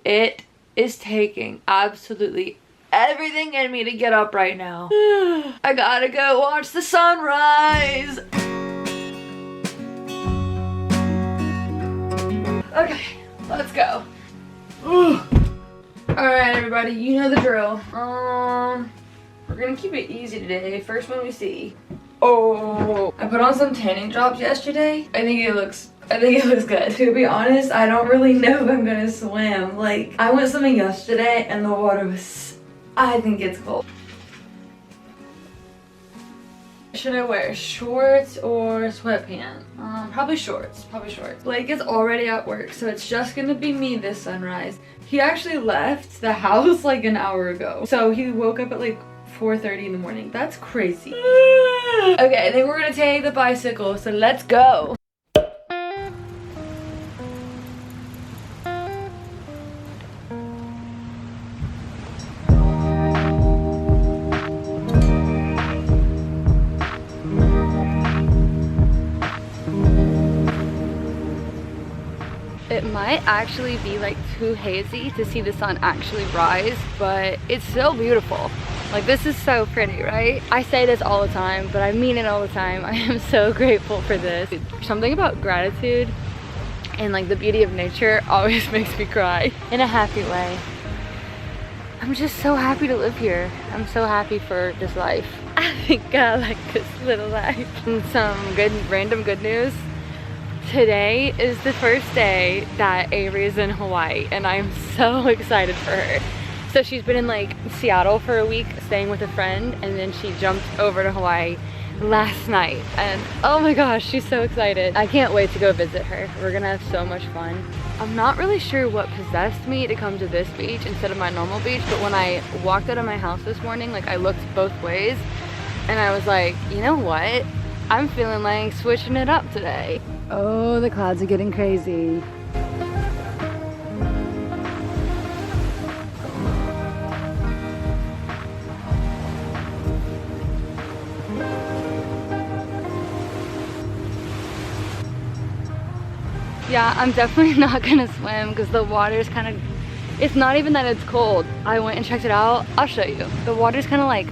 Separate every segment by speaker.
Speaker 1: It is taking absolutely everything in me to get up right now. I gotta go watch the sunrise. Okay, let's go. Alright everybody, you know the drill. We're gonna keep it easy today. First one we see. Oh, I put on some tanning drops yesterday. I think it looks good. To be honest, I don't really know if I'm gonna swim. Like, I went swimming yesterday and the water was, I think it's cold. Should I wear shorts or sweatpants? Probably shorts, Blake is already at work, so it's just gonna be me this sunrise. He actually left the house like an hour ago. So he woke up at like 4:30 in the morning. That's crazy. Okay, I think we're gonna take the bicycle, so let's go. It might actually be like too hazy to see the sun actually rise, but it's still beautiful. Like, this is so pretty, right? I say this all the time, but I mean it all the time. I am so grateful for this. Something about gratitude and like the beauty of nature always makes me cry in a happy way. I'm just so happy to live here. I'm so happy for this life. I think I like this little life. And some random good news. Today is the first day that Avery is in Hawaii, and I'm so excited for her. So she's been in like Seattle for a week staying with a friend, and then she jumped over to Hawaii last night, and oh my gosh, she's so excited. I can't wait to go visit her. We're gonna have so much fun. I'm not really sure what possessed me to come to this beach instead of my normal beach, but when I walked out of my house this morning, like, I looked both ways and I was like, you know what? I'm feeling like switching it up today. Oh, the clouds are getting crazy. Yeah, I'm definitely not gonna swim because the water's kind of, it's not even that it's cold. I went and checked it out. I'll show you. The water's kind of like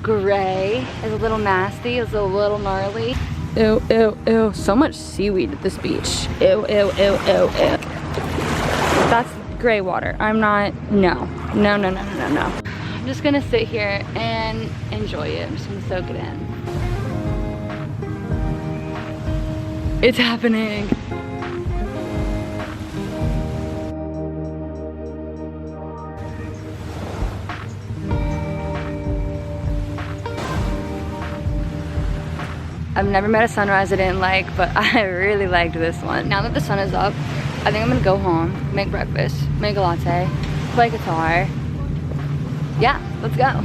Speaker 1: gray. It's a little nasty. It's a little gnarly. Ew, ew, ew. So much seaweed at this beach. Ew, ew, ew, ew, ew. That's gray water. I'm not, no. No, no, no, no, no, no. I'm just gonna sit here and enjoy it. I'm just gonna soak it in. It's happening. I've never met a sunrise I didn't like, but I really liked this one. Now that the sun is up, I think I'm gonna go home, make breakfast, make a latte, play guitar. Yeah, let's go.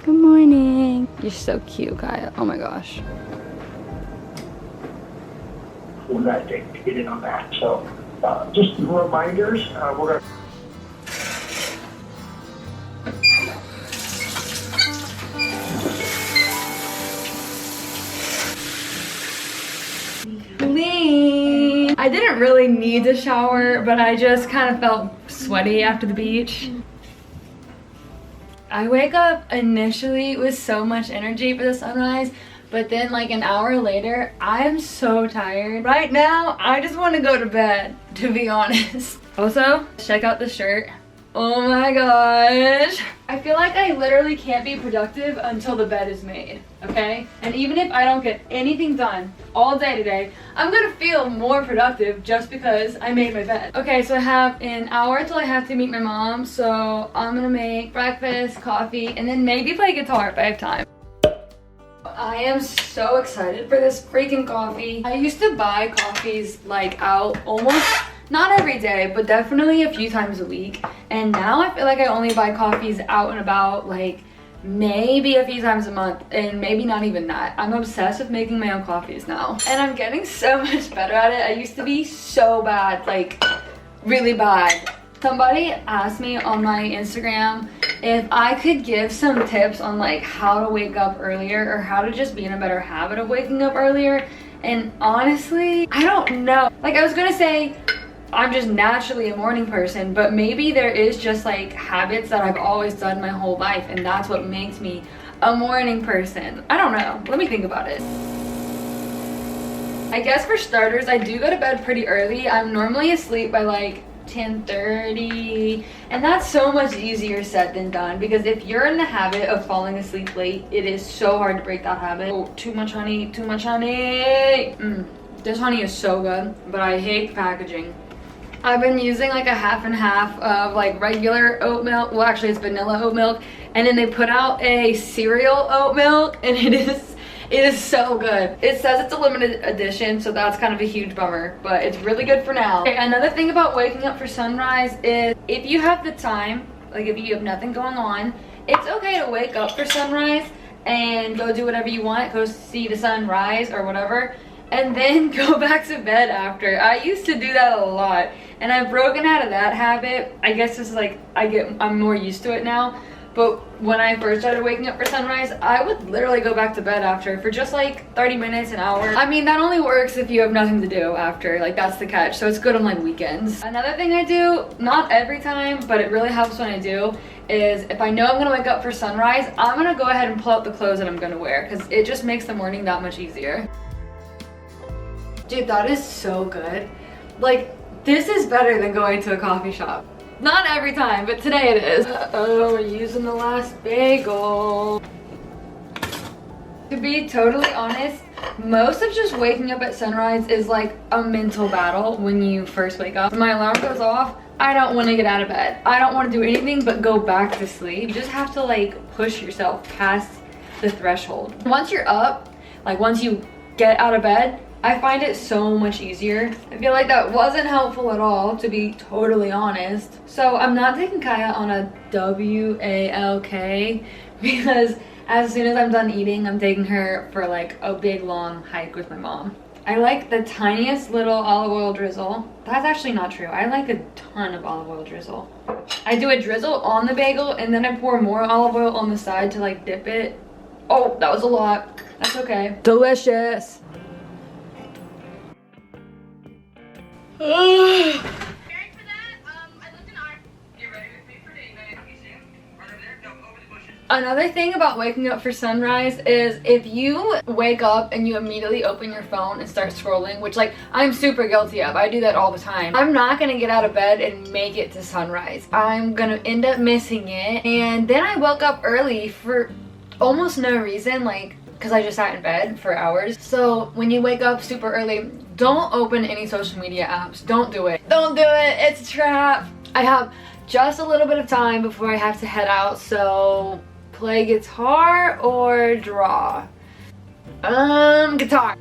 Speaker 1: Good morning. You're so cute, Kaya. Oh my gosh.
Speaker 2: For that day to get in on that. So just reminders, we're going
Speaker 1: Clean. I didn't really need to shower, but I just kind of felt sweaty after the beach. I wake up initially with so much energy for the sunrise, but then like an hour later, I'm so tired. Right now, I just want to go to bed, to be honest. Also, check out the shirt. Oh my gosh. I feel like I literally can't be productive until the bed is made, okay? And even if I don't get anything done all day today, I'm gonna feel more productive just because I made my bed. Okay, so I have an hour till I have to meet my mom, so I'm gonna make breakfast, coffee, and then maybe play guitar if I have time. I am so excited for this freaking coffee. I used to buy coffees like out almost, not every day, but definitely a few times a week. And now I feel like I only buy coffees out and about like maybe a few times a month, and maybe not even that. I'm obsessed with making my own coffees now, and I'm getting so much better at it. I used to be so bad, like really bad. Somebody asked me on my Instagram if I could give some tips on like how to wake up earlier or how to just be in a better habit of waking up earlier. And honestly, I don't know. Like I was gonna say, I'm just naturally a morning person, but maybe there is just like habits that I've always done my whole life, and that's what makes me a morning person. I don't know. Let me think about it. I guess for starters, I do go to bed pretty early. I'm normally asleep by like 10:30, and that's so much easier said than done, because if you're in the habit of falling asleep late, it is so hard to break that habit. Oh, too much honey, too much honey. This honey is so good, but I hate the packaging. I've been using like a half and half of like regular oat milk. Well, actually it's vanilla oat milk, and then they put out a cereal oat milk, and it is so good. It says it's a limited edition, so that's kind of a huge bummer, but it's really good for now. Okay, another thing about waking up for sunrise is if you have the time, like if you have nothing going on, it's okay to wake up for sunrise and go do whatever you want, go see the sunrise or whatever, and then go back to bed after. I used to do that a lot, and I've broken out of that habit. I guess it's like I'm more used to it now. But when I first started waking up for sunrise, I would literally go back to bed after for just like 30 minutes, an hour. I mean, that only works if you have nothing to do after, like that's the catch. So it's good on like weekends. Another thing I do, not every time, but it really helps when I do, is if I know I'm gonna wake up for sunrise, I'm gonna go ahead and pull out the clothes that I'm gonna wear, because it just makes the morning that much easier. Dude, that is so good. Like, this is better than going to a coffee shop. Not every time, but today it is. Uh-oh, we're using the last bagel. To be totally honest, most of just waking up at sunrise is like a mental battle when you first wake up. When my alarm goes off, I don't want to get out of bed. I don't want to do anything but go back to sleep. You just have to like push yourself past the threshold. Once you're up, like once you get out of bed, I find it so much easier. I feel like that wasn't helpful at all, to be totally honest. So I'm not taking Kaya on a WALK, because as soon as I'm done eating, I'm taking her for like a big long hike with my mom. I like the tiniest little olive oil drizzle. That's actually not true. I like a ton of olive oil drizzle. I do a drizzle on the bagel, and then I pour more olive oil on the side to like dip it. Oh, that was a lot. That's okay. Delicious. Another thing about waking up for sunrise is if you wake up and you immediately open your phone and start scrolling, which like I'm super guilty of. I do that all the time. I'm not gonna get out of bed and make it to sunrise. I'm gonna end up missing it, and then I woke up early for almost no reason, like because I just sat in bed for hours. So when you wake up super early, don't open any social media apps. Don't do it. Don't do it. It's a trap. I have just a little bit of time before I have to head out, so play guitar or draw. Guitar.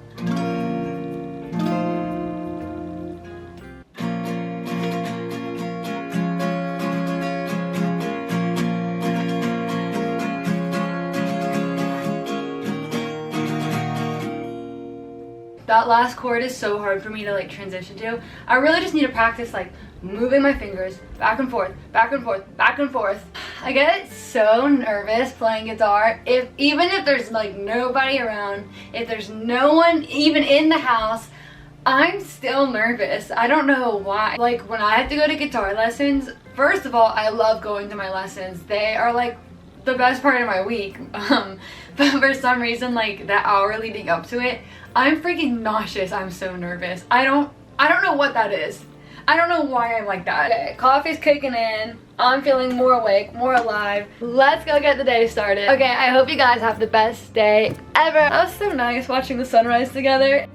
Speaker 1: That last chord is so hard for me to like transition to. I really just need to practice like moving my fingers back and forth, back and forth, back and forth. I get so nervous playing guitar. Even if there's like nobody around, if there's no one even in the house, I'm still nervous. I don't know why. Like when I have to go to guitar lessons, first of all, I love going to my lessons. They are like the best part of my week. But for some reason, like that hour leading up to it, I'm freaking nauseous. I'm so nervous. I don't know what that is. I don't know why I'm like that. Okay, coffee's kicking in. I'm feeling more awake, more alive. Let's go get the day started. Okay, I hope you guys have the best day ever. That was so nice watching the sunrise together.